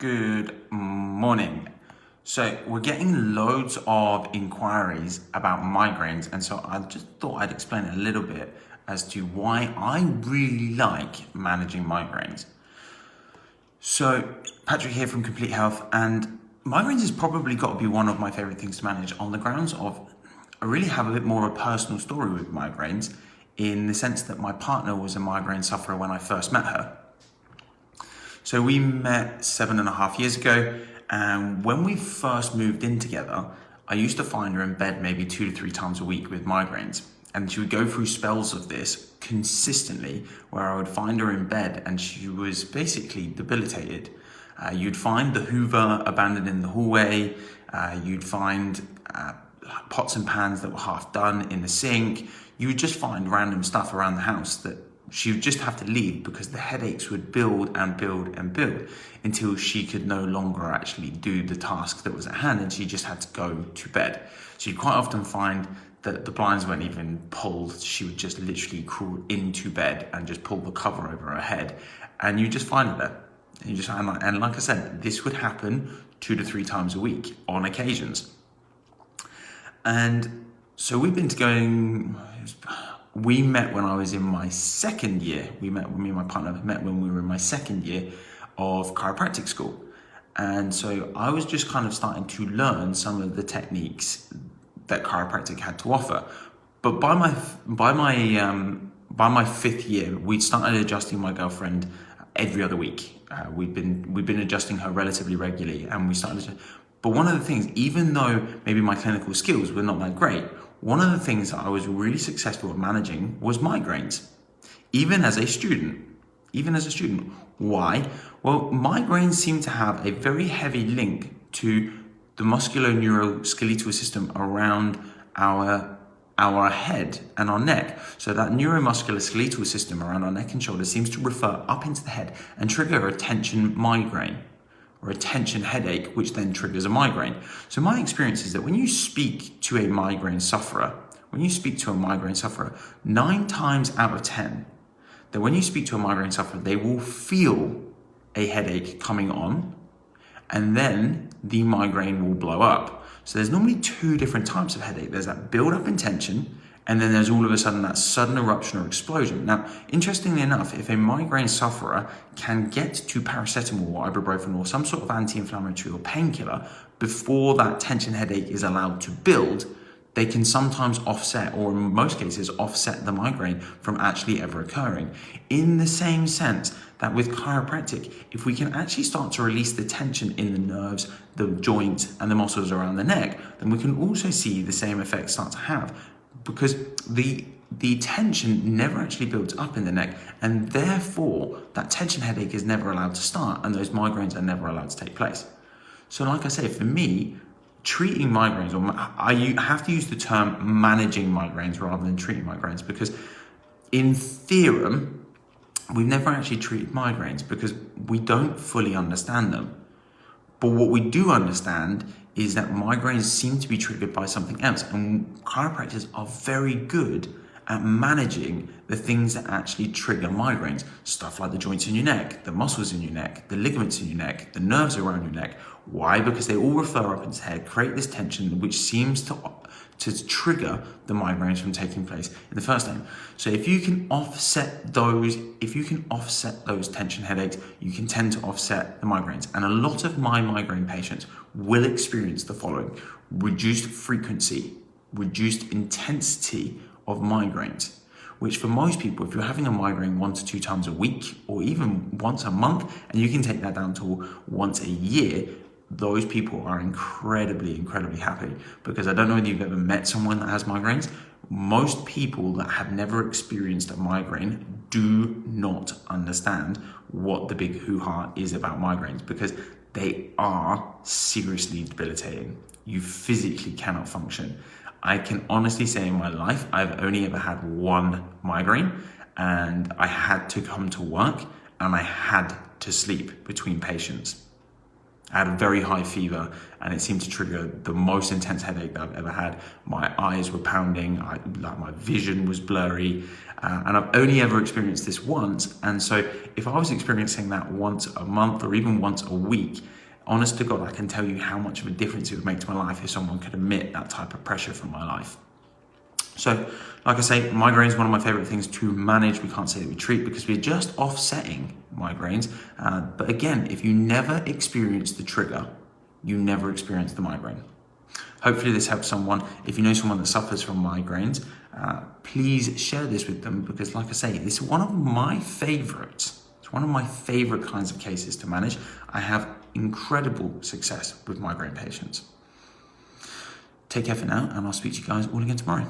Good morning. So we're getting loads of inquiries about migraines, and so I just thought I'd explain a little bit as to why I really like managing migraines. So Patrick here from Complete Health, and migraines has probably got to be one of my favorite things to manage on the grounds of I really have a bit more of a personal story with migraines in the sense that my partner was a migraine sufferer when I first met her. So we met 7.5 years ago, and when we first moved in together, I used to find her in bed maybe 2 to 3 times a week with migraines. And she would go through spells of this consistently where I would find her in bed and she was basically debilitated. You'd find the Hoover abandoned in the hallway. You'd find pots and pans that were half done in the sink. You would just find random stuff around the house that she would just have to leave because the headaches would build and build and build until she could no longer actually do the task that was at hand and she just had to go to bed. So you'd quite often find that the blinds weren't even pulled. She would just literally crawl into bed and just pull the cover over her head, and you just find her there. And like I said, this would happen 2 to 3 times a week on occasions. And so we've been we met when I was in my second year. Me and my partner met when we were in my second year of chiropractic school. And so I was just kind of starting to learn some of the techniques that chiropractic had to offer. But by my 5th year, we'd started adjusting my girlfriend every other week. We'd been adjusting her relatively regularly, and we started to. But one of the things, even though maybe my clinical skills were not that great, one of the things that I was really successful at managing was migraines, even as a student. Why? Well, migraines seem to have a very heavy link to the musculoskeletal system around our head and our neck. So that neuromuscular skeletal system around our neck and shoulders seems to refer up into the head and trigger a tension migraine or a tension headache, which then triggers a migraine. So my experience is that when you speak to a migraine sufferer, 9 times out of 10, that when you speak to a migraine sufferer, they will feel a headache coming on, and then the migraine will blow up. So there's normally 2 different types of headache. There's that build up in tension, and then there's all of a sudden that sudden eruption or explosion. Now, interestingly enough, if a migraine sufferer can get to paracetamol or ibuprofen or some sort of anti-inflammatory or painkiller before that tension headache is allowed to build, they can sometimes offset, or in most cases, offset the migraine from actually ever occurring. In the same sense that with chiropractic, if we can actually start to release the tension in the nerves, the joints, and the muscles around the neck, then we can also see the same effects start to have, because the tension never actually builds up in the neck, and therefore that tension headache is never allowed to start, and those migraines are never allowed to take place. So like I say, for me, treating migraines, or I have to use the term managing migraines rather than treating migraines, because in theorem, we've never actually treated migraines because we don't fully understand them. But what we do understand is that migraines seem to be triggered by something else, and chiropractors are very good at managing the things that actually trigger migraines. Stuff like the joints in your neck, the muscles in your neck, the ligaments in your neck, the nerves around your neck. Why? Because they all refer up into the head, create this tension which seems to trigger the migraines from taking place in the first time. So if you can offset those tension headaches, you can tend to offset the migraines. And a lot of my migraine patients will experience the following: reduced frequency, reduced intensity of migraines, which for most people, if you're having a migraine 1 to 2 times a week or even once a month, and you can take that down to once a year, those people are incredibly happy. Because I don't know whether you've ever met someone that has migraines. Most people that have never experienced a migraine do not understand what the big hoo-ha is about migraines, because they are seriously debilitating. You physically cannot function. I can honestly say in my life, I've only ever had 1 migraine, and I had to come to work and I had to sleep between patients. I had a very high fever and it seemed to trigger the most intense headache that I've ever had. My eyes were pounding, my vision was blurry, and I've only ever experienced this once. And so if I was experiencing that once a month or even once a week, honest to God, I can tell you how much of a difference it would make to my life if someone could emit that type of pressure from my life. So, like I say, migraine is one of my favorite things to manage. We can't say that we treat because we're just offsetting migraines. But again, if you never experience the trigger, you never experience the migraine. Hopefully this helps someone. If you know someone that suffers from migraines, please share this with them because, like I say, this is one of my favorites. It's one of my favorite kinds of cases to manage. I have incredible success with migraine patients. Take care for now, and I'll speak to you guys all again tomorrow.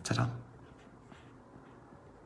Ta-ta.